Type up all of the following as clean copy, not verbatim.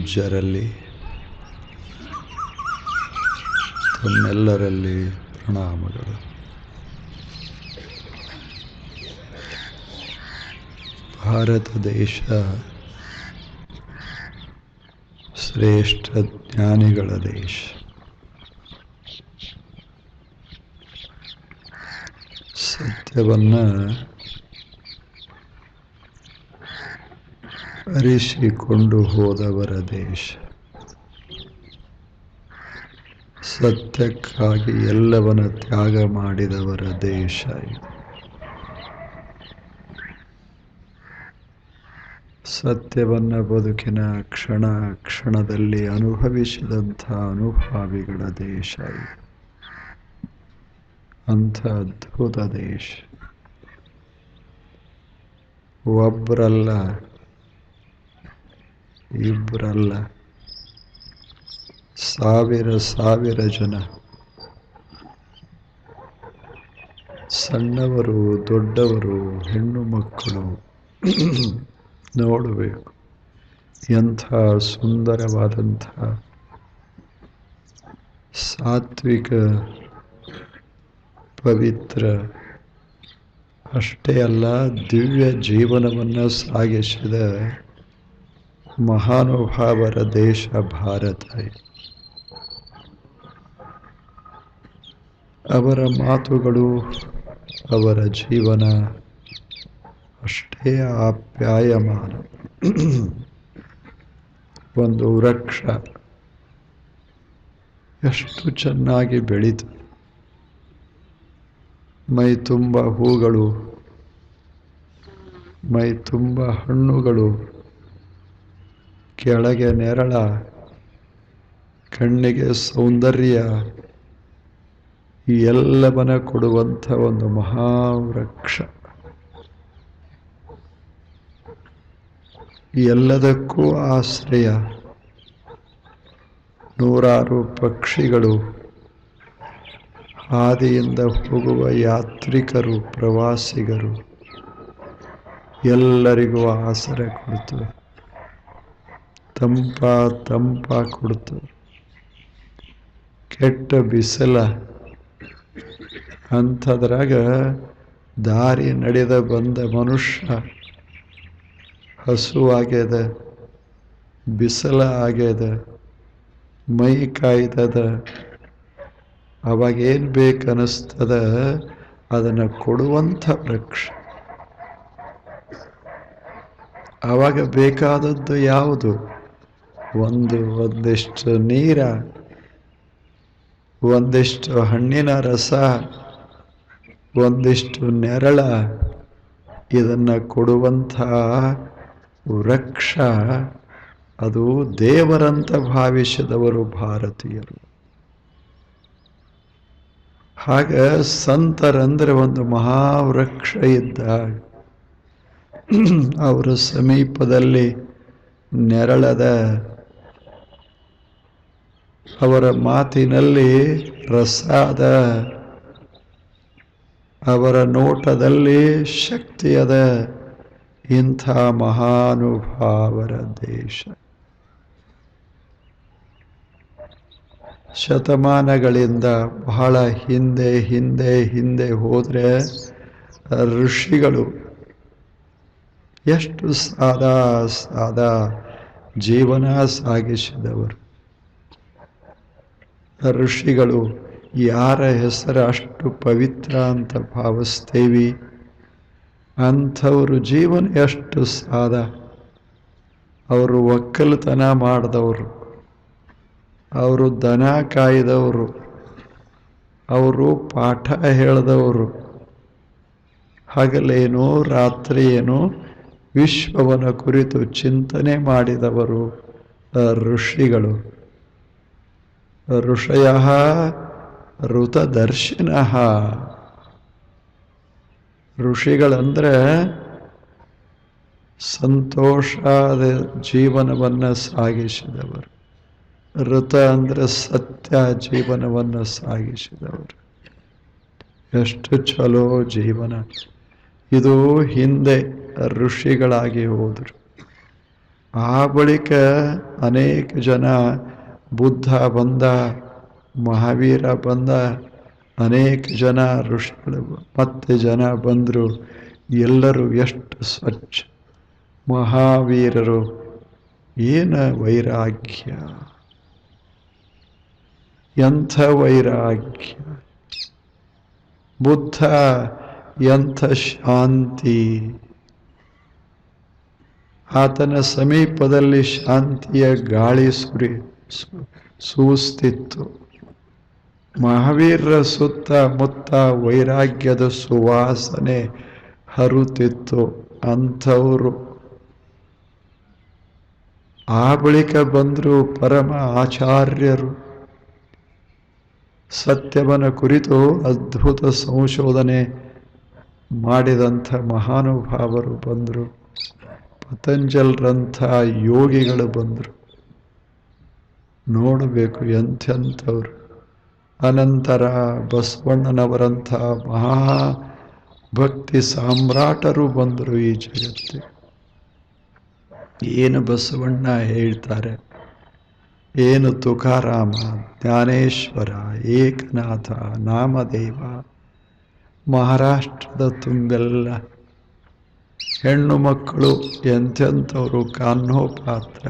ಪೂಜ್ಯರಲ್ಲಿ ತಮ್ಮೆಲ್ಲರಲ್ಲಿ ಪ್ರಣಾಮಗಳು. ಭಾರತ ದೇಶ ಶ್ರೇಷ್ಠ ಜ್ಞಾನಿಗಳ ದೇಶ. ಸತ್ಯವನ್ನು ಅರಿಸಿಕೊಂಡು ಹೋದವರ ದೇಶ. ಸತ್ಯಕ್ಕಾಗಿ ಎಲ್ಲವನ್ನ ತ್ಯಾಗ ಮಾಡಿದವರ ದೇಶ ಇದು. ಸತ್ಯವನ್ನು ಬದುಕಿನ ಕ್ಷಣ ಕ್ಷಣದಲ್ಲಿ ಅನುಭವಿಸಿದಂಥ ಅನುಭಾವಿಗಳ ದೇಶ ಇದು. ಅಂಥ ಅದ್ಭುತ ದೇಶ. ಒಬ್ಬರಲ್ಲ, ಇಬ್ಬರಲ್ಲ, ಸಾವಿರ ಸಾವಿರ ಜನ, ಸಣ್ಣವರು ದೊಡ್ಡವರು ಹೆಣ್ಣು ಮಕ್ಕಳು ನೋಡಬೇಕು. ಎಂಥ ಸುಂದರವಾದಂಥ ಸಾತ್ವಿಕ ಪವಿತ್ರ ಅಷ್ಟೇ ಅಲ್ಲ, ದಿವ್ಯ ಜೀವನವನ್ನು ಸಾಗಿಸಿದ ಮಹಾನುಭಾವರ ದೇಶ ಭಾರತ. ಅವರ ಮಾತುಗಳು, ಅವರ ಜೀವನ ಅಷ್ಟೇ ಆಪ್ಯಾಯಮಾನ. ಒಂದು ವೃಕ್ಷ ಎಷ್ಟು ಚೆನ್ನಾಗಿ ಬೆಳೀತು, ಮೈ ತುಂಬ ಹೂಗಳು, ಮೈ ತುಂಬ ಹಣ್ಣುಗಳು, ಕೆಳಗೆ ನೆರಳ, ಕಣ್ಣಿಗೆ ಸೌಂದರ್ಯ, ಈ ಎಲ್ಲವನ್ನ ಕೊಡುವಂಥ ಒಂದು ಮಹಾವೃಕ್ಷ. ಎಲ್ಲದಕ್ಕೂ ಆಶ್ರಯ. ನೂರಾರು ಪಕ್ಷಿಗಳು, ಹಾದಿಯಿಂದ ಹೋಗುವ ಯಾತ್ರಿಕರು, ಪ್ರವಾಸಿಗರು ಎಲ್ಲರಿಗೂ ಆಸರೆ ಕೊಡ್ತು, ತಂಪ ಕೊಡ್ತು. ಕೆಟ್ಟ ಬಿಸಿಲ ಅಂಥದ್ರಾಗ ದಾರಿ ನಡೆದ ಬಂದ ಮನುಷ್ಯ ಹಸು ಆಗ್ಯದ, ಬಿಸಿಲ ಆಗ್ಯದ, ಮೈ ಕಾಯ್ತದ, ಅವಾಗೇನು ಬೇಕನ್ನಿಸ್ತದ ಅದನ್ನು ಕೊಡುವಂಥ ವೃಕ್ಷ. ಆವಾಗ ಬೇಕಾದದ್ದು ಯಾವುದು? ಒಂದಿಷ್ಟು ನೀರ, ಒಂದಿಷ್ಟು ಹಣ್ಣಿನ ರಸ, ಒಂದಿಷ್ಟು ನೆರಳ, ಇದನ್ನು ಕೊಡುವಂಥ ವೃಕ್ಷ. ಅದು ದೇವರಂತ ಭಾವಿಸಿದವರು ಭಾರತೀಯರು. ಹಾಗ ಸಂತರಂದ್ರೆ ಒಂದು ಮಹಾವೃಕ್ಷ ಇದ್ದಾಗ ಅವರ ಸಮೀಪದಲ್ಲಿ ನೆರಳದ, ಅವರ ಮಾತಿನಲ್ಲಿ ರಸಾದ, ಅವರ ನೋಟದಲ್ಲಿ ಶಕ್ತಿಯದ. ಇಂಥ ಮಹಾನುಭಾವರ ದೇಶ. ಶತಮಾನಗಳಿಂದ ಬಹಳ ಹಿಂದೆ ಹಿಂದೆ ಹಿಂದೆ ಹೋದರೆ ಋಷಿಗಳು ಎಷ್ಟು ಸಾದಾ ಜೀವನ ಸಾಗಿಸಿದವರು. ಋಷಿಗಳು ಯಾರ ಹೆಸರು ಅಷ್ಟು ಪವಿತ್ರ ಅಂತ ಭಾವಿಸ್ತೇವಿ, ಅಂಥವ್ರ ಜೀವನ ಎಷ್ಟು ಸಾದ. ಅವರು ಒಕ್ಕಲುತನ ಮಾಡಿದವರು, ಅವರು ದನ ಕಾಯ್ದವರು, ಅವರು ಪಾಠ ಹೇಳಿದವರು, ಹಗಲೇನೋ ರಾತ್ರಿ ಏನೋ ವಿಶ್ವವನ್ನು ಕುರಿತು ಚಿಂತನೆ ಮಾಡಿದವರು ಋಷಿಗಳು. ಋಷಯಃ ಋತದರ್ಶಿನಃ. ಋಷಿಗಳಂದ್ರೆ ಸಂತೋಷದ ಜೀವನವನ್ನು ಸಾಗಿಸಿದವರು. ಋತ ಅಂದರೆ ಸತ್ಯ ಜೀವನವನ್ನು ಸಾಗಿಸಿದವರು. ಎಷ್ಟು ಚಲೋ ಜೀವನ ಇದು. ಹಿಂದೆ ಋಷಿಗಳಾಗಿ ಹೋದರು. ಆ ಬಳಿಕ ಅನೇಕ ಜನ ಬುದ್ಧ ಬಂದ, ಮಹಾವೀರ ಬಂದ, ಅನೇಕ ಜನ ಋಷಿಗಳು ಮತ್ತೆ ಜನ ಬಂದರು. ಎಲ್ಲರೂ ಎಷ್ಟು ಸ್ವಚ್ಛ ಮಹಾವೀರರು. ಏನು ವೈರಾಗ್ಯ, ಎಂಥ ವೈರಾಗ್ಯ. ಬುದ್ಧ ಎಂಥ ಶಾಂತಿ. ಆತನ ಸಮೀಪದಲ್ಲಿ ಶಾಂತಿಯ ಗಾಳಿ ಸೂಸ್ತಿತ್ತು. ಮಹಾವೀರರ ಸುತ್ತ ಮುತ್ತ ವೈರಾಗ್ಯದ ಸುವಾಸನೆ ಹರುತ್ತಿತ್ತು. ಅಂಥವರು ಆ ಬಳಿಕ ಬಂದರು ಪರಮ ಆಚಾರ್ಯರು. ಸತ್ಯವನ ಕುರಿತು ಅದ್ಭುತ ಸಂಶೋಧನೆ ಮಾಡಿದಂಥ ಮಹಾನುಭಾವರು ಬಂದರು. ಪತಂಜಲರಂಥ ಯೋಗಿಗಳು ಬಂದರು. ನೋಡಬೇಕು ಎಂಥೆಂಥವ್ರು. ಅನಂತರ ಬಸವಣ್ಣನವರಂಥ ಮಹಾಭಕ್ತಿ ಸಾಮ್ರಾಟರು ಬಂದರು ಈ ಜಗತ್ತಿಗೆ. ಏನು ಬಸವಣ್ಣ ಹೇಳ್ತಾರೆ, ಏನು ತುಕಾರಾಮ, ಜ್ಞಾನೇಶ್ವರ, ಏಕನಾಥ, ನಾಮದೇವ, ಮಹಾರಾಷ್ಟ್ರದ ತುಂಬೆಲ್ಲ ಹೆಣ್ಣು ಮಕ್ಕಳು ಎಂಥೆಂಥವರು, ಕಾನ್ಹೋಪಾತ್ರ,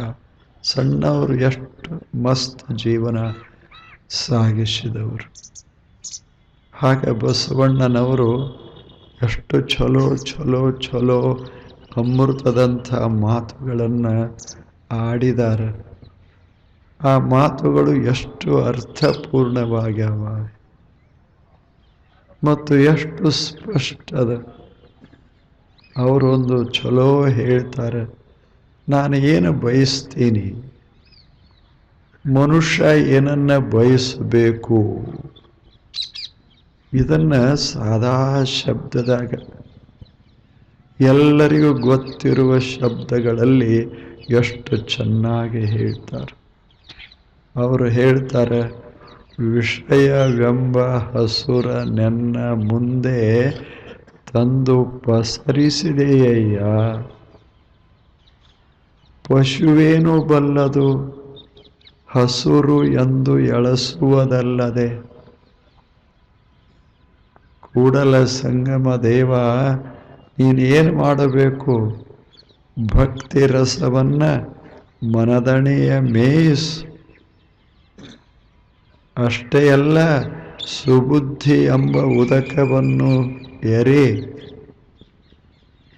ಸಣ್ಣವರು ಎಷ್ಟು ಮಸ್ತ್ ಜೀವನ ಸಾಗಿಸಿದವರು. ಹಾಗೆ ಬಸವಣ್ಣನವರು ಎಷ್ಟು ಚಲೋ ಚಲೋ ಚಲೋ ಅಮೃತದಂಥ ಮಾತುಗಳನ್ನು ಆಡಿದ್ದಾರೆ. ಆ ಮಾತುಗಳು ಎಷ್ಟು ಅರ್ಥಪೂರ್ಣವಾಗ್ಯಾವ ಮತ್ತು ಎಷ್ಟು ಸ್ಪಷ್ಟದ. ಅವರೊಂದು ಚಲೋ ಹೇಳ್ತಾರೆ, ನಾನು ಏನು ಬಯಸ್ತೀನಿ, ಮನುಷ್ಯ ಏನನ್ನ ಬಯಸಬೇಕು, ಇದನ್ನು ಸಾದಾ ಶಬ್ದದಾಗ ಎಲ್ಲರಿಗೂ ಗೊತ್ತಿರುವ ಶಬ್ದಗಳಲ್ಲಿ ಎಷ್ಟು ಚೆನ್ನಾಗಿ ಹೇಳ್ತಾರೆ. ಅವರು ಹೇಳ್ತಾರೆ, ವಿಷಯವೆಂಬ ಹಸುರ ನೆನ್ನ ಮುಂದೆ ತಂದು ಪಸರಿಸಿದೆಯಯ್ಯ, ಪಶುವೇನು ಬಲ್ಲದು ಹಸುರು ಎಂದು ಎಳಸುವುದಲ್ಲದೆ. ಕೂಡಲ ಸಂಗಮ ದೇವ, ನೀನೇನು ಮಾಡಬೇಕು, ಭಕ್ತಿ ರಸವನ್ನ ಮನದಣೆಯ ಮೇಯಿಸು. ಅಷ್ಟೇ ಅಲ್ಲ, ಸುಬುದ್ಧಿ ಎಂಬ ಉದಕವನ್ನು ಎರೆ.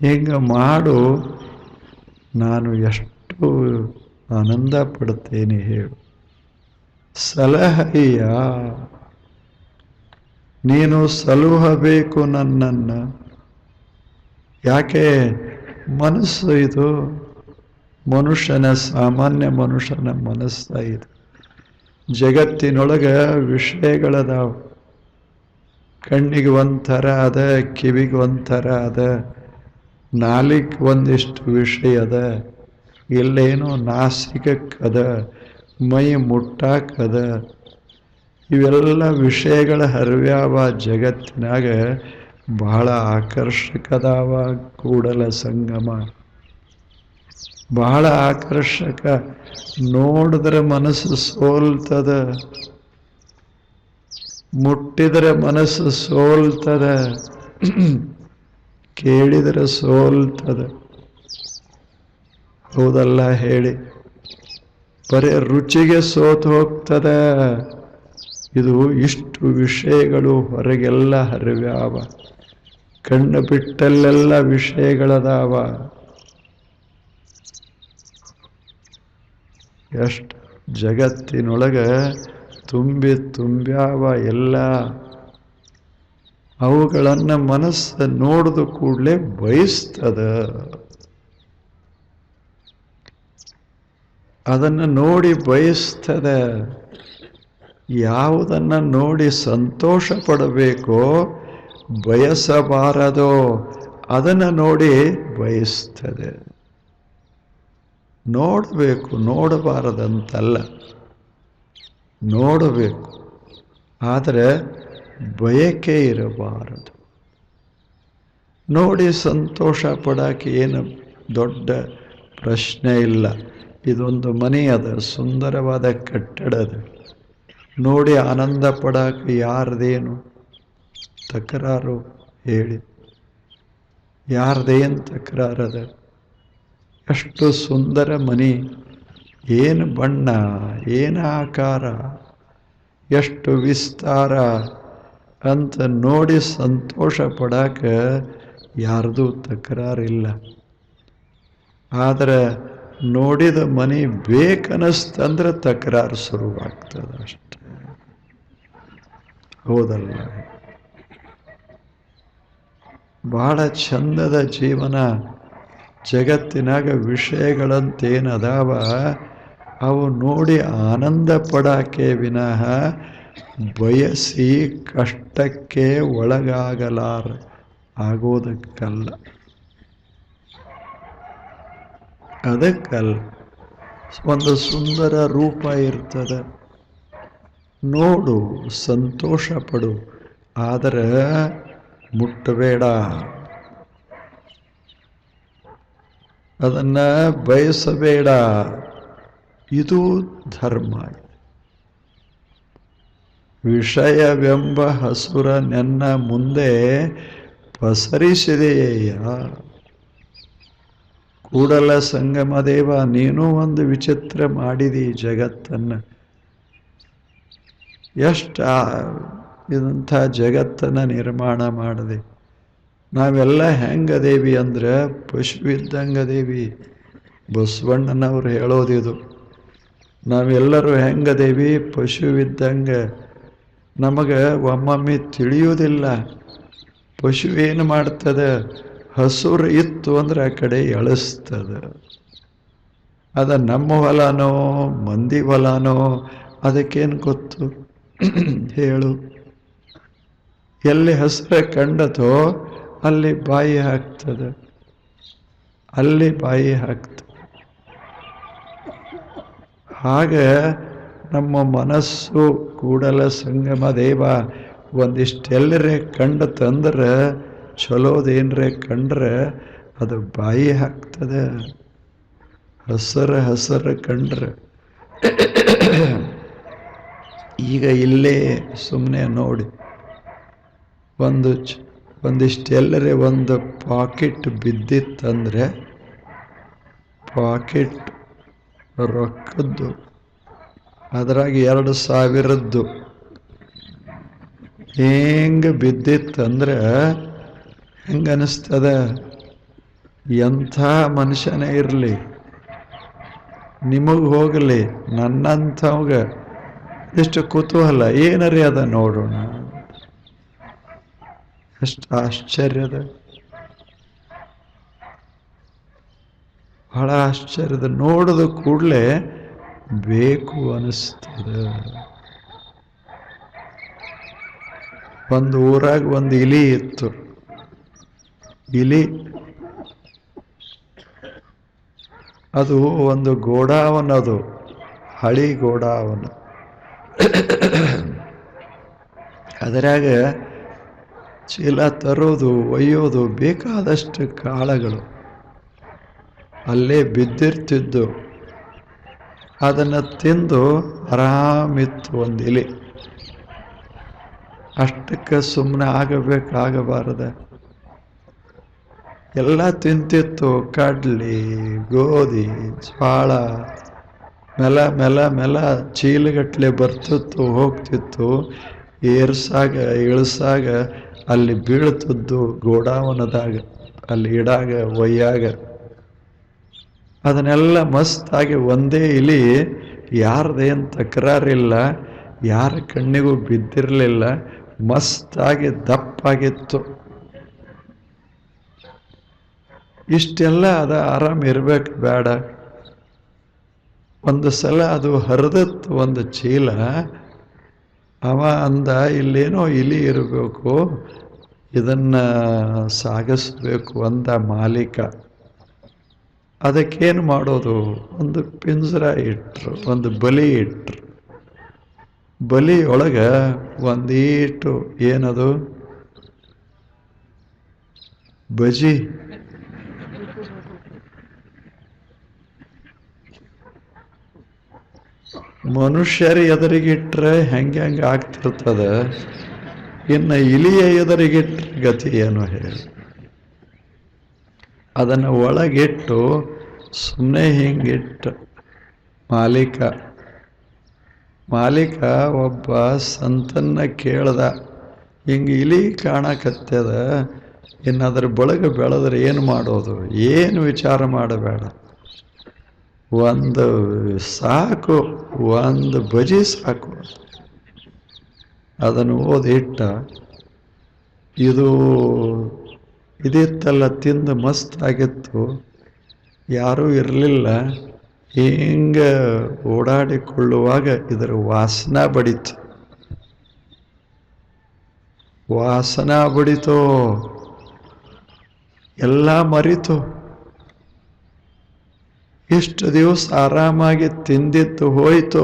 ಹಿಂಗೆ ಮಾಡು, ನಾನು ಎಷ್ಟು ಆನಂದ ಪಡ್ತೇನೆ ಹೇಳು. ಸಲಹೆಯ, ನೀನು ಸಲುಹಬೇಕು ನನ್ನನ್ನು. ಯಾಕೆ? ಮನಸ್ಸು ಇದು ಮನುಷ್ಯನ, ಸಾಮಾನ್ಯ ಮನುಷ್ಯನ ಮನಸ್ಸ ಇದು. ಜಗತ್ತಿನೊಳಗೆ ವಿಷಯಗಳದಾವ. ಕಣ್ಣಿಗೆ ಒಂಥರ ಅದ, ಕಿವಿಗೆ ಒಂಥರ ಅದ, ನಾಲಿಗೆ ಒಂದಿಷ್ಟು ವಿಷಯ ಅದ, ಇಲ್ಲೇನೋ ನಾಸಿಕಕ್ಕದ, ಮೈ ಮುಟ್ಟಾಕದ. ಇವೆಲ್ಲ ವಿಷಯಗಳ ಹರಿವ್ಯಾವ ಜಗತ್ತಿನಾಗ. ಬಹಳ ಆಕರ್ಷಕದಾವ ಕೂಡಲ ಸಂಗಮ, ಬಹಳ ಆಕರ್ಷಕ. ನೋಡಿದ್ರೆ ಮನಸ್ಸು ಸೋಲ್ತದ, ಮುಟ್ಟಿದರೆ ಮನಸ್ಸು ಸೋಲ್ತದ, ಕೇಳಿದರೆ ಸೋಲ್ತದ. ಹೌದಲ್ಲ ಹೇಳಿ? ಬರೀ ರುಚಿಗೆ ಸೋತು ಹೋಗ್ತದ. ಇದು ಇಷ್ಟು ವಿಷಯಗಳು ಹೊರಗೆಲ್ಲ ಹರಿವ್ಯಾವ. ಕಣ್ಣು ಬಿಟ್ಟಲ್ಲೆಲ್ಲ ವಿಷಯಗಳದಾವ. ಎಷ್ಟು ಜಗತ್ತಿನೊಳಗೆ ತುಂಬ್ಯಾವ ಎಲ್ಲ. ಅವುಗಳನ್ನು ಮನಸ್ಸು ನೋಡಿದ ಕೂಡಲೇ ಬಯಸ್ತದ. ಅದನ್ನು ನೋಡಿ ಬಯಸ್ತದ. ಯಾವುದನ್ನು ನೋಡಿ ಸಂತೋಷ ಪಡಬೇಕೋ, ಬಯಸಬಾರದೋ ಅದನ್ನು ನೋಡಿ ಬಯಸ್ತದೆ. ನೋಡಬೇಕು, ನೋಡಬಾರದಂತಲ್ಲ, ನೋಡಬೇಕು. ಆದರೆ ಬಯಕೆ ಇರಬಾರದು. ನೋಡಿ ಸಂತೋಷ ಪಡಕ್ಕೆ ಏನು ದೊಡ್ಡ ಪ್ರಶ್ನೆ ಇಲ್ಲ. ಇದೊಂದು ಮನೆ ಅದ, ಸುಂದರವಾದ ಕಟ್ಟಡ ಅದ, ನೋಡಿ ಆನಂದ ಪಡಕ್ಕೆ ಯಾರ್ದೇನು ತಕರಾರು ಹೇಳಿ? ಯಾರ್ದೇನು ತಕರಾರದ? ಎಷ್ಟು ಸುಂದರ ಮನೆ, ಏನು ಬಣ್ಣ, ಏನು ಆಕಾರ, ಎಷ್ಟು ವಿಸ್ತಾರ ಅಂತ ನೋಡಿ ಸಂತೋಷ ಪಡಕ್ಕೆ ಯಾರ್ದು ತಕರಾರಿಲ್ಲ. ಆದರೆ ನೋಡಿದ ಮನೆ ಬೇಕನ್ನಿಸ್ತಂದ್ರೆ ತಕರಾರು ಶುರುವಾಗ್ತದೆ ಅಷ್ಟೆ. ಹೌದಲ್ಲ? ಬಹಳ ಚಂದದ ಜೀವನ. ಜಗತ್ತಿನಾಗ ವಿಷಯಗಳಂತೇನದಾವ ಅವು ನೋಡಿ ಆನಂದ ಪಡಾಕೆ ವಿನಃ ಬಯಸಿ ಕಷ್ಟಕ್ಕೆ ಒಳಗಾಗಲಾರ ಆಗೋದಕ್ಕಲ್ಲ. ಅದಕ್ಕಲ್ಲ. ಒಂದು ಸುಂದರ ರೂಪ ಇರ್ತದೆ, ನೋಡು, ಸಂತೋಷ ಪಡು, ಆದರೆ ಮುಟ್ಟಬೇಡ. ಅದನ್ನ ಬಯಸಬೇಡ. ಇದು ಧರ್ಮ. ವಿಷಯವೆಂಬ ಹಸುರ ನನ್ನ ಮುಂದೆ ಪಸರಿಸಿದೆಯಯ್ಯ. ಕೂಡಲ ಸಂಗಮ ದೇವ, ನೀನು ಒಂದು ವಿಚಿತ್ರ ಮಾಡಿದಿ ಜಗತ್ತನ್ನು. ಇದಂಥ ಜಗತ್ತನ್ನು ನಿರ್ಮಾಣ ಮಾಡಿದೆ. ನಾವೆಲ್ಲ ಹೆಂಗದೇವಿ ಅಂದ್ರೆ ಪಶು ಇದ್ದಂಗದೇವಿ. ಬಸವಣ್ಣನವ್ರು ಹೇಳೋದಿದು. ನಾವೆಲ್ಲರೂ ಹೆಂಗದೇವಿ? ಪಶುವಿದ್ದಂಗೆ. ನಮಗೆ ಒಮ್ಮೊಮ್ಮೆ ತಿಳಿಯುವುದಿಲ್ಲ. ಪಶು ಏನು ಮಾಡ್ತದೆ? ಹಸುರು ಇತ್ತು ಅಂದ್ರೆ ಆ ಕಡೆ ಎಳಿಸ್ತದೆ. ಅದ ನಮ್ಮ ಹೊಲನೋ ಮಂದಿ ಹೊಲನೋ ಅದಕ್ಕೇನು ಗೊತ್ತು? ಹೇಳು. ಎಲ್ಲಿ ಹಸಿರ ಕಂಡತೋ ಅಲ್ಲಿ ಬಾಯಿ ಹಾಕ್ತದೆ, ಅಲ್ಲಿ ಬಾಯಿ ಹಾಕ್ತದೆ. ಹಾಗೆ ನಮ್ಮ ಮನಸ್ಸು ಕೂಡಲ ಸಂಗಮ ದೇವ ಒಂದಿಷ್ಟೆಲ್ಲರೇ ಕಂಡತಂದ್ರೆ, ಚಲೋದೇನ್ರೆ ಕಂಡ್ರೆ ಅದು ಬಾಯಿ ಹಾಕ್ತದೆ. ಹಸರ ಕಂಡ್ರೆ. ಈಗ ಇಲ್ಲೇ ಸುಮ್ಮನೆ ನೋಡಿ, ಒಂದಿಷ್ಟೆಲ್ಲರೇ ಒಂದು ಪಾಕೆಟ್ ಬಿದ್ದಿತ್ತಂದ್ರೆ, ಪಾಕೆಟ್ ರೊಕ್ಕದ್ದು, ಅದ್ರಾಗ 2000 ಹೆಂಗೆ ಬಿದ್ದಿತ್ತಂದ್ರೆ ಹೆಂಗನಿಸ್ತದ? ಎಂಥ ಮನುಷ್ಯನೇ ಇರಲಿ, ನಿಮಗೆ ಹೋಗಲಿ, ನನ್ನಂಥವ್ಗ ಎಷ್ಟು ಕುತೂಹಲ, ಏನರಿ ಅದ ನೋಡೋಣ, ಎಷ್ಟು ಆಶ್ಚರ್ಯದ, ಬಹಳ ಆಶ್ಚರ್ಯದ. ನೋಡಿದ ಕೂಡಲೇ ಬೇಕು ಅನಿಸ್ತದೆ. ಒಂದು ಊರಾಗ ಒಂದು ಇಲಿ ಇತ್ತು. ಇಲಿ ಅದು ಒಂದು ಗೋಡಾವನ, ಅದು ಹಳಿ ಗೋಡಾವನ. ಅದರಾಗ ಚೀಲ ತರೋದು ಒಯ್ಯೋದು ಬೇಕಾದಷ್ಟು ಕಾಳುಗಳು ಅಲ್ಲೇ ಬಿದ್ದಿರ್ತಿದ್ದು. ಅದನ್ನು ತಿಂದು ಆರಾಮಿತ್ತು ಒಂದು ಇಲಿ. ಅಷ್ಟಕ್ಕೆ ಸುಮ್ಮನೆ ಆಗಬಾರದ. ಎಲ್ಲ ತಿಂತಿತ್ತು, ಕಡ್ಲಿ, ಗೋಧಿ, ಜ್ವಾಳ, ಮೆಲ ಚೀಲಗಟ್ಟಲೆ ಬರ್ತಿತ್ತು, ಹೋಗ್ತಿತ್ತು. ಇಳಿಸಾಗ ಅಲ್ಲಿ ಬೀಳ್ತಿದ್ದು ಗೋಡಾವನದಾಗ, ಅಲ್ಲಿ ಇಡಾಗ ಒಯ್ಯಾಗ. ಅದನ್ನೆಲ್ಲ ಮಸ್ತಾಗಿ ಒಂದೇ ಇಲಿ, ಯಾರ್ದೇನು ತಕರಾರಿಲ್ಲ, ಯಾರ ಕಣ್ಣಿಗೂ ಬಿದ್ದಿರಲಿಲ್ಲ, ಮಸ್ತಾಗಿ ದಪ್ಪಾಗಿತ್ತು. ಇಷ್ಟೆಲ್ಲ ಅದ ಆರಾಮ್ ಇರ್ಬೇಕು ಬೇಡ? ಒಂದು ಸಲ ಅದು ಹರಿದತ್ತು ಒಂದು ಚೀಲ. ಅವ ಅಂದ, ಇಲ್ಲೇನೋ ಇಲಿ ಇರಬೇಕು, ಇದನ್ನ ಸಾಗಿಸ್ಬೇಕು ಅಂದ ಮಾಲೀಕ. ಅದಕ್ಕೇನು ಮಾಡೋದು? ಒಂದು ಪಿಂಜರ ಇಟ್ರು, ಒಂದು ಬಲಿ ಇಟ್ರು. ಬಲಿಯೊಳಗೆ ಒಂದೀಟು ಏನದು ಬಜಿ ಮನುಷ್ಯರ ಎದುರಿಗಿಟ್ರೆ ಹೆಂಗೆ ಆಗ್ತಿರ್ತದ, ಇನ್ನು ಇಲಿಯ ಎದುರಿಗಿಟ್ರೆ ಗತಿ ಏನು ಹೇಳಿ. ಅದನ್ನು ಒಳಗಿಟ್ಟು ಸುಮ್ಮನೆ ಹಿಂಗಿಟ್ಟು ಮಾಲೀಕ ಒಬ್ಬ ಸಂತನ್ನ ಕೇಳ್ದ, ಹಿಂಗೆ ಇಲಿ ಕಾಣಕತ್ತದ, ಇನ್ನು ಅದ್ರ ಬಳಗ ಬೆಳೆದ್ರೆ ಏನು ಮಾಡೋದು, ಏನು ವಿಚಾರ ಮಾಡಬೇಡ, ಒಂದು ಸಾಕು, ಒಂದು ಬಜಿ ಸಾಕು. ಅದನ್ನು ಓದಿಟ್ಟ, ಇದಿತ್ತಲ್ಲ ತಿಂದು ಮಸ್ತ್ ಆಗಿತ್ತು, ಯಾರೂ ಇರಲಿಲ್ಲ. ಹಿಂಗೆ ಓಡಾಡಿಕೊಳ್ಳುವಾಗ ಇದರ ವಾಸನ ಬಡಿತು, ಎಲ್ಲ ಮರಿತು. ಇಷ್ಟು ದಿವಸ ಆರಾಮಾಗಿ ತಿಂದಿತ್ತು ಹೋಯ್ತು.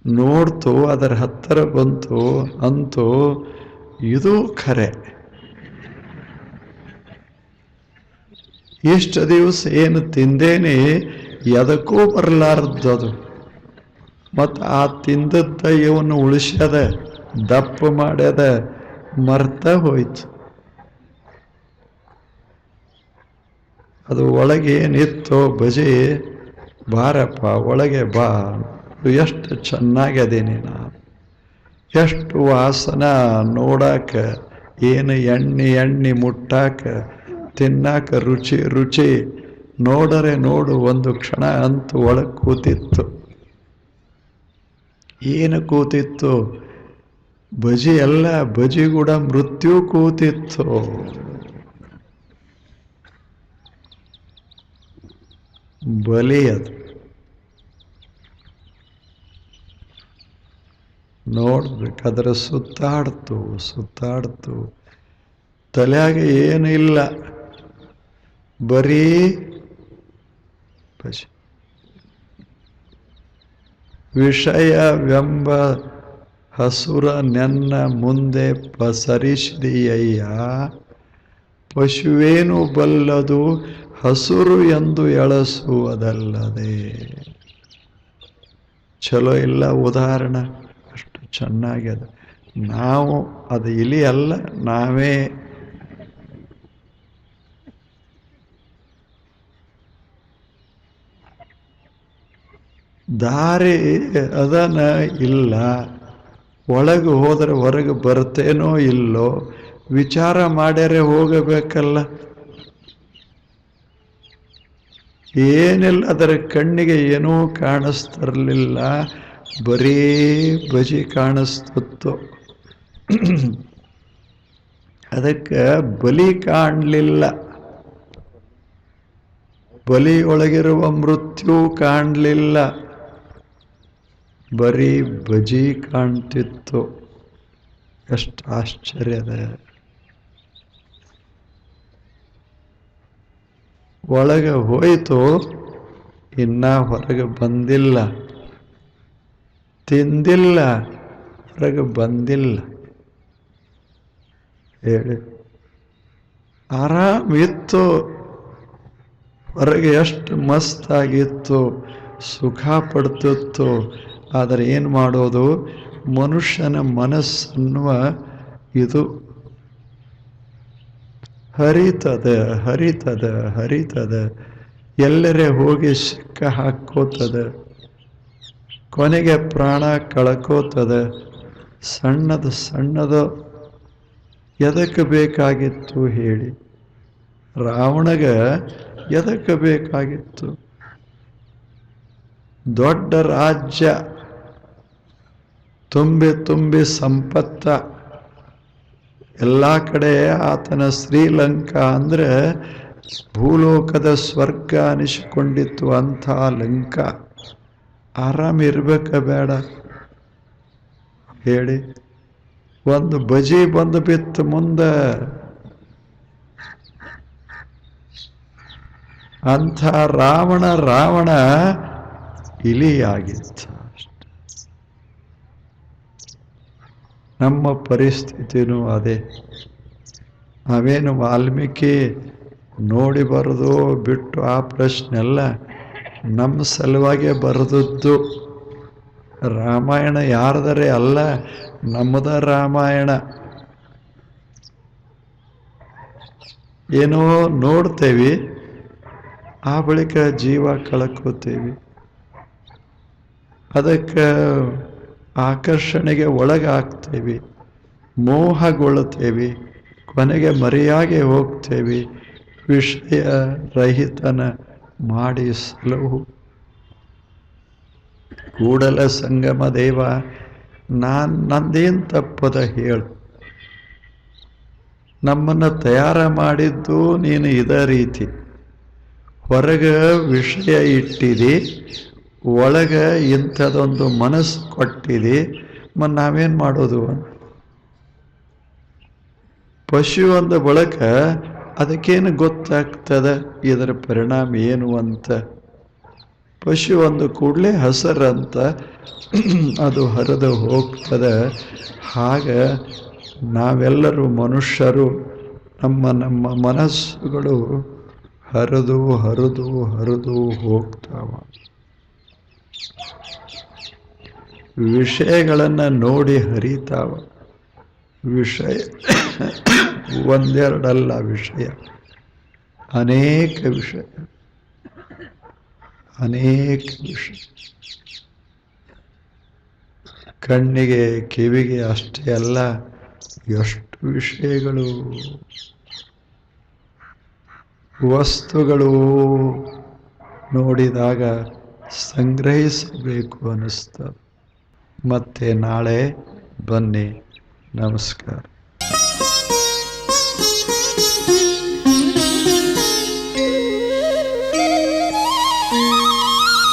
ನೋಡ್ತು, ಅದರ ಹತ್ತಿರ ಬಂತು, ಅಂತೂ ಇದು ಖರೆ. ಇಷ್ಟು ದಿವಸ ಏನು ತಿಂದೇನೆ ಎದಕ್ಕೂ ಬರಲಾರ್ದದು. ಮತ್ತು ಆ ತಿಂದದ್ದ ಇವನು ಉಳಿಸ್ಯದ, ದಪ್ಪ ಮಾಡ್ಯದ, ಮರ್ತ ಹೋಯ್ತು. ಅದು ಒಳಗೆ ಏನಿತ್ತು ಬಜಿ, ಬಾರಪ್ಪ ಒಳಗೆ ಬಾ, ಎಷ್ಟು ಚೆನ್ನಾಗದೀನಿ ನಾನು, ಎಷ್ಟು ವಾಸನ ನೋಡಾಕ, ಏನು ಎಣ್ಣೆ ಮುಟ್ಟಾಕ, ತಿನ್ನಾಕ ರುಚಿ ನೋಡರೆ ನೋಡು. ಒಂದು ಕ್ಷಣ ಅಂತೂ ಒಳಗೆ ಕೂತಿತ್ತು. ಏನು ಕೂತಿತ್ತು? ಬಜಿ ಎಲ್ಲ, ಬಜಿ ಕೂಡ ಮೃತ್ಯು ಕೂತಿತ್ತು. ಬಲಿ ಅದು. ನೋಡ್ಬೇಕಾದ್ರೆ ಸುತ್ತಾಡ್ತು, ತಲೆಯಾಗ ಏನಿಲ್ಲ, ಬರೀ ಬಜಿ. ವಿಷಯವೆಂಬ ಹಸುರ ನೆನ್ನ ಮುಂದೆ ಪಸರಿಸಿದೆಯಯ್ಯ, ಪಶುವೇನು ಬಲ್ಲದು ಹಸುರು ಎಂದು ಎಳಸುವುದಲ್ಲದೆ. ಚಲೋ ಇಲ್ಲ ಉದಾಹರಣೆ, ಅಷ್ಟು ಚೆನ್ನಾಗ್ಯದ. ನಾವು ಅದು ಇಲಿ ಅಲ್ಲ, ನಾವೇ. ದಾರಿ ಅದನ ಇಲ್ಲ, ಒಳಗೆ ಹೋದರೆ ಹೊರಗೆ ಬರ್ತೇನೋ ಇಲ್ಲೋ ವಿಚಾರ ಮಾಡ್ಯಾರೆ ಹೋಗಬೇಕಲ್ಲ. ಏನಿಲ್ಲ, ಅದರ ಕಣ್ಣಿಗೆ ಏನೂ ಕಾಣಿಸ್ತಿರ್ಲಿಲ್ಲ, ಬರೀ ಬಜಿ ಕಾಣಿಸ್ತಿತ್ತು. ಅದಕ್ಕೆ ಬಲಿ ಕಾಣಲಿಲ್ಲ, ಬಲಿಯೊಳಗಿರುವ ಮೃತ್ಯು ಕಾಣಲಿಲ್ಲ, ಬರೀ ಬಜಿ ಕಾಣ್ತಿತ್ತು. ಎಷ್ಟು ಆಶ್ಚರ್ಯದ. ಒಳಗೆ ಹೋಯ್ತು, ಇನ್ನ ಹೊರಗೆ ಬಂದಿಲ್ಲ, ತಿಂದಿಲ್ಲ, ಹೊರಗೆ ಬಂದಿಲ್ಲ. ಹೇಳಿ, ಆರಾಮಿತ್ತು, ಹೊರಗೆ ಎಷ್ಟು ಮಸ್ತಾಗಿತ್ತು, ಸುಖ ಪಡ್ತಿತ್ತು. ಆದರೆ ಏನು ಮಾಡೋದು, ಮನುಷ್ಯನ ಮನಸ್ಸನ್ನುವ ಇದು ಹರಿತದ, ಎಲ್ಲರೇ ಹೋಗಿ ಸಿಕ್ಕ ಹಾಕೋತದ, ಕೊನೆಗೆ ಪ್ರಾಣ ಕಳ್ಕೋತದ. ಸಣ್ಣದು ಎದಕ್ಕೆ ಬೇಕಾಗಿತ್ತು ಹೇಳಿ? ರಾವಣಗ ಎದಕ್ಕೆ ಬೇಕಾಗಿತ್ತು? ದೊಡ್ಡ ರಾಜ್ಯ, ತುಂಬಿ ಸಂಪತ್ತ, ಎಲ್ಲ ಕಡೆ ಆತನ ಶ್ರೀಲಂಕಾ ಅಂದರೆ ಭೂಲೋಕದ ಸ್ವರ್ಗ ಅನಿಸಿಕೊಂಡಿತ್ತು. ಅಂಥ ಲಂಕಾ ಆರಾಮಿರ್ಬೇಕ ಬೇಡ ಹೇಳಿ? ಒಂದು ಬಜಿ ಬಂದು ಬಿತ್ತು ಮುಂದೆ, ಅಂಥ ರಾವಣ ಇಲಿಯಾಗಿತ್ತು. ನಮ್ಮ ಪರಿಸ್ಥಿತಿನೂ ಅದೇ. ನಾವೇನು ವಾಲ್ಮೀಕಿ ನೋಡಿ ಬರೋದು ಬಿಟ್ಟು ಆ ಪ್ರಶ್ನೆ ಅಲ್ಲ. ನಮ್ಮ ಸಲುವಾಗಿ ಬರೆದದ್ದು. ರಾಮಾಯಣ ಯಾರದರೆ ಅಲ್ಲ, ನಮ್ಮದ ರಾಮಾಯಣ. ಏನೋ ನೋಡ್ತೇವೆ, ಆ ಬಳಿಕ ಜೀವ ಕಳ್ಕೋತೇವೆ. ಅದಕ್ಕೆ ಆಕರ್ಷಣೆಗೆ ಒಳಗಾಗ್ತೇವೆ, ಮೋಹಗೊಳ್ಳುತ್ತೇವೆ, ಕೊನೆಗೆ ಮರೆಯಾಗಿ ಹೋಗ್ತೇವೆ. ವಿಷಯ ರಹಿತನ ಮಾಡಿ ಸಲಹು. ಕೂಡಲ ಸಂಗಮ ದೇವ, ನಂದೇನು ತಪ್ಪದ ಹೇಳು. ನಮ್ಮನ್ನು ತಯಾರ ಮಾಡಿದ್ದು ನೀನು ಇದೇ ರೀತಿ. ಹೊರಗೆ ವಿಷಯ ಇಟ್ಟಿದೆ, ಒಳಗೆ ಇಂಥದೊಂದು ಮನಸ್ಸು ಕೊಟ್ಟಿದೆ. ನಾವೇನು ಮಾಡೋದು? ಪಶು ಅಂದ ಬಳಿಕ ಅದಕ್ಕೇನು ಗೊತ್ತಾಗ್ತದೆ ಇದರ ಪರಿಣಾಮ ಏನು ಅಂತ. ಪಶು ಒಂದು ಕೂಡಲೇ ಹಸರಂತ ಅದು ಹರಿದು ಹೋಗ್ತದೆ. ಹಾಗೆ ನಾವೆಲ್ಲರೂ ಮನುಷ್ಯರು, ನಮ್ಮ ಮನಸ್ಸುಗಳು ಹರಿದು ಹರಿದು ಹರಿದು ಹೋಗ್ತಾವ. ವಿಷಯಗಳನ್ನು ನೋಡಿ ಹರಿತಾವ. ವಿಷಯ ಒಂದೆರಡಲ್ಲ, ವಿಷಯ ಅನೇಕ ವಿಷಯ, ಅನೇಕ ವಿಷಯ. ಕಣ್ಣಿಗೆ ಕಿವಿಗೆ ಅಷ್ಟೇ ಅಲ್ಲ, ಎಷ್ಟು ವಿಷಯಗಳು, ವಸ್ತುಗಳು ನೋಡಿದಾಗ ಸಂಗ್ರಹಿಸಬೇಕು ಅನ್ನಿಸ್ತದೆ. ಮತ್ತೆ ನಾಳೆ ಬನ್ನಿ. ನಮಸ್ಕಾರ.